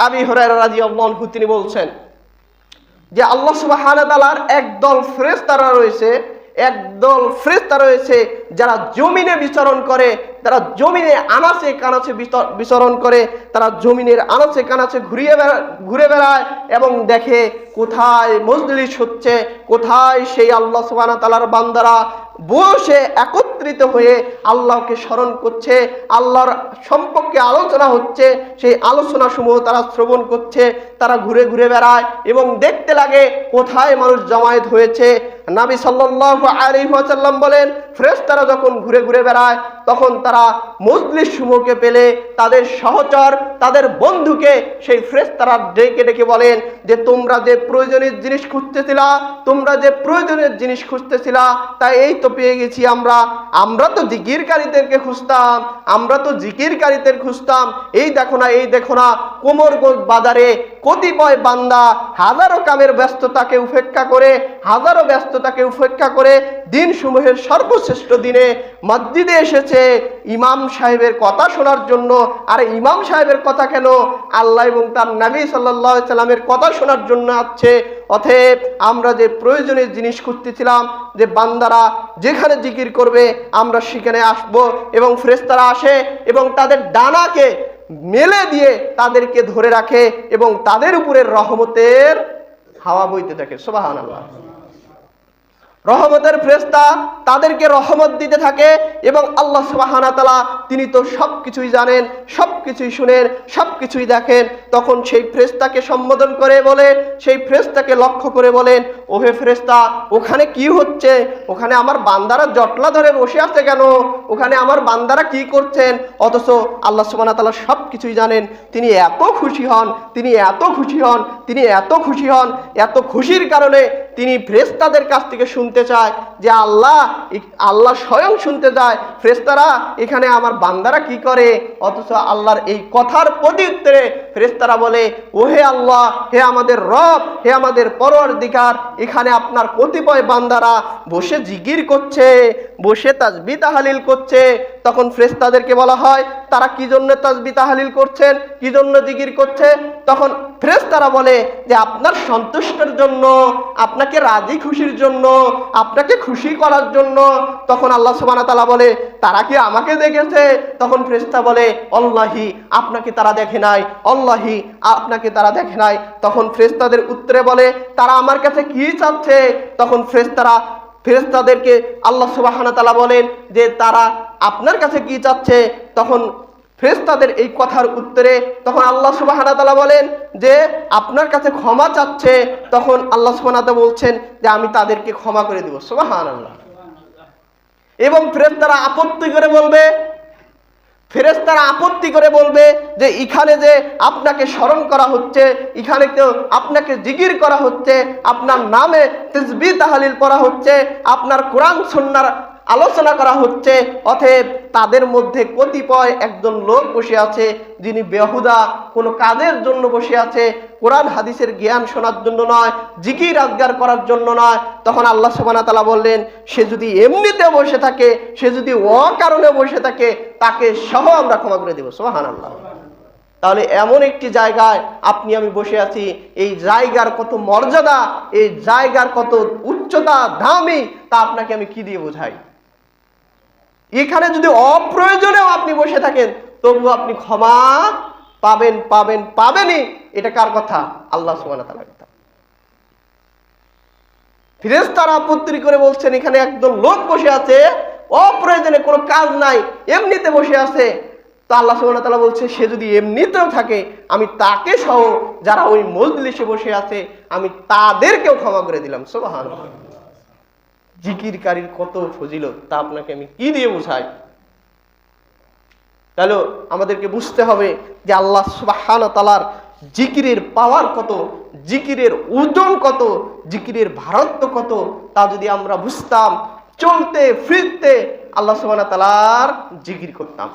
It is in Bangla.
আবু হুরায়রা রাদিয়াল্লাহু আনহু তিনি বলছেন যে আল্লাহ সুবহানাহু ওয়া তাআলার একদল ফেরেশতা রয়েছে যারা জমিনে বিচরণ করে, তারা জমিনে আনাচে কানাচে বিচরণ করে, তারা জমিনের আনাচে কানাচে ঘুরে বেড়ায় এবং দেখে কোথায় মজলিস হচ্ছে, কোথায় সেই আল্লাহ সুবহানাহু ওয়া তাআলার বান্দারা বসে একত্রিত হয়ে আল্লাহকে স্মরণ করছে, আল্লাহর সম্পর্কে আলোচনা হচ্ছে, সেই আলোচনা সমূহ তারা শ্রবণ করছে। তারা ঘুরে ঘুরে বেড়ায় এবং দেখতে লাগে কোথায় মানুষ জমায়েত হয়েছে। নবী সাল্লাল্লাহু আলাইহি ওয়াসাল্লাম বলেন, ফেরেশতারা যখন ঘুরে ঘুরে বেড়ায় তখন তারা মজলিস সমূহকে পেলে তাদের সহচর, তাদের বন্ধুকে সেই ফেরেশতারা ডেকে ডেকে বলেন যে তোমরা যে প্রয়োজনীয় জিনিস খুঁজতেছিলা তাই এই তো পেয়ে গেছি। আমরা তো জিকিরকারীদেরকে খুঁজতাম, এই দেখো না কোমরগঞ্জ বাজারে কতিপয় বান্দা হাজারো ব্যস্ততাকে উপেক্ষা করে দিন সমূহের সর্বশ্রেষ্ঠ দিনে মসজিদে এসেছে ইমাম সাহেবের কথা শোনার জন্য। আর ইমাম সাহেবের কথা কেন, আল্লাহ এবং তার নবী সাল্লাল্লাহু আলাইহি সাল্লামের কথা শোনার জন্য আছে। অতএব আমরা যে প্রয়োজনীয় জিনিস খুঁজতেছিলাম, যে বান্দারা যেখানে জিকির করবে আমরা সেখানে আসব, এবং ফেরেশতারা আসে এবং তাদের ডানাকে মেলে দিয়ে তাদেরকে ধরে রাখে এবং তাদের উপরে রহমতের হাওয়া বইতে থাকে। সুবহানাল্লাহ। রহমতের ফেরেশতা তাদেরকে রহমত দিতে থাকে এবং আল্লাহ সুবহানাহু ওয়া তাআলা তিনি তো সবকিছুই জানেন, সবকিছুই শুনেন, সবকিছুই দেখেন। তখন সেই ফেরেশতাকে সম্বোধন করে বলে, সেই ফেরেশতাকে লক্ষ্য করে বলেন, ওহে ফেরেশতা, ওখানে কি হচ্ছে? ওখানে আমার বান্দারা জটলা ধরে বসে আছে কেন? ওখানে আমার বান্দারা কি করছেন? অথচ আল্লাহ সুবহানাহু ওয়া তাআলা সবকিছুই জানেন। তিনি এত খুশি হন, এত খুশির কারণে তিনি ফেরেশতাদের কাছ থেকে শুনতে চায় যে আল্লাহ স্বয়ং শুনতে যায় ফেরেশতারা এখানে আমার বান্দারা কি করে। অথচ আল্লাহর এই কথার প্রত্যুত্তরে ফেরেশতারা বলে, ওহে আল্লাহ, হে আমাদের রব, হে আমাদের পরওয়ারদিগার, এখানে আপনার কতিপয় বান্দারা বসে জিকির করছে, বসে তাসবিহ তাহলিল করছে। তখন ফেরেশতাদেরকে বলা হয় তারা কি জন্য তাসবিহ তাহলিল করছেন, কি জন্য জিকির করছে? তখন ফেরেশতারা বলে যে আপনার সন্তুষ্টের জন্য, আপনাকে রাজি খুশির জন্য, আপনাকে খুশি করার জন্য। তখন আল্লাহ সুবহানাহু ওয়া তাআলা বলে তারা কি আমাকে দেখেছে? তখন ফেরেশতা বলে আল্লাহি, আপনাকে তারা দেখে নাই। তখন ফেরেশতাদের উত্তরে বলে তারা আমার কাছে কি চাচ্ছে? তখন ফেরেশতাদেরকে আল্লাহ সুবহানাহু ওয়া তাআলা বলেন যে তারা আপনার কাছে কি চাচ্ছে? তখন ফেরেশতাদের এই কথার উত্তরে তখন আল্লাহ সুবহানাহু ওয়া তাআলা বলেন যে আপনার কাছে ক্ষমা চাচ্ছে। তখন আল্লাহ সুবহানাহু ওয়া তাআলা বলছেন যে আমি তাদেরকে ক্ষমা করে দেব। সুবহানাল্লাহ। এবং ফেরেশতারা আপত্তি করে বলবে যে এখানে যে আপনাকে স্মরণ করা হচ্ছে, এখানে কেউ আপনাকে জিকির করা হচ্ছে, আপনার নামে তাসবিহ তাহলিল করা হচ্ছে, আপনার কোরআন সুন্নাহর আলোচনা করা হচ্ছে। অতএব তাদের মধ্যে কতিপয় একজন লোক বসে আছে যিনি বেহুদা কোনো কাজের জন্য বসে আছে, কোরআন হাদিসের জ্ঞান শোনার জন্য নয়, জিকির আজগার করার জন্য নয়। তখন আল্লাহ সুবহানাহু ওয়া তাআলা বললেন সে যদি এমনিতে বসে থাকে, সে যদি অকারণে বসে থাকে, তাকে সহ আমরা ক্ষমা করে দেব। সুবহানাল্লাহ। তাহলে এমন একটি জায়গায় আপনি আমি বসে আছি, এই জায়গার কত মর্যাদা, এই জায়গার কত উচ্চতা, দামি, তা আপনাকে আমি কি দিয়ে বোঝাই? এখানে যদি অপ্রয়োজনেও আপনি বসে থাকেন তবুও আপনি ক্ষমা পাবেনই। এটা কার কথা? আল্লাহ সুবহানাহু ওয়া তাআলার কথা। ফেরেশতারা আপত্তি করে বলছেন এখানে একজন লোক বসে আছে, অপ্রয়োজনে কোনো কাজ নাই, এমনিতে বসে আছে। তো আল্লাহ সুবহানাহু ওয়া তাআলা বলছে সে যদি এমনিতেও থাকে আমি তাকে সহ যারা ওই মজলিসে বসে আছে আমি তাদেরকেও ক্ষমা করে দিলাম। সুবহানাল্লাহ। জিকিরকারীর কত ফজিলত তা আপনাকে আমি কি দিয়ে বোঝাই? তাহলে আমাদেরকে বুঝতে হবে যে আল্লাহ সুবহানাহু ওয়া তাআলার জিকিরের পাওয়ার কত, জিকিরের ওজন কত, জিকিরের ভারত্ব কত, তা যদি আমরা বুঝতাম, চলতে ফিরতে আল্লাহ সুবহানাহু ওয়া তাআলার জিকির করতাম।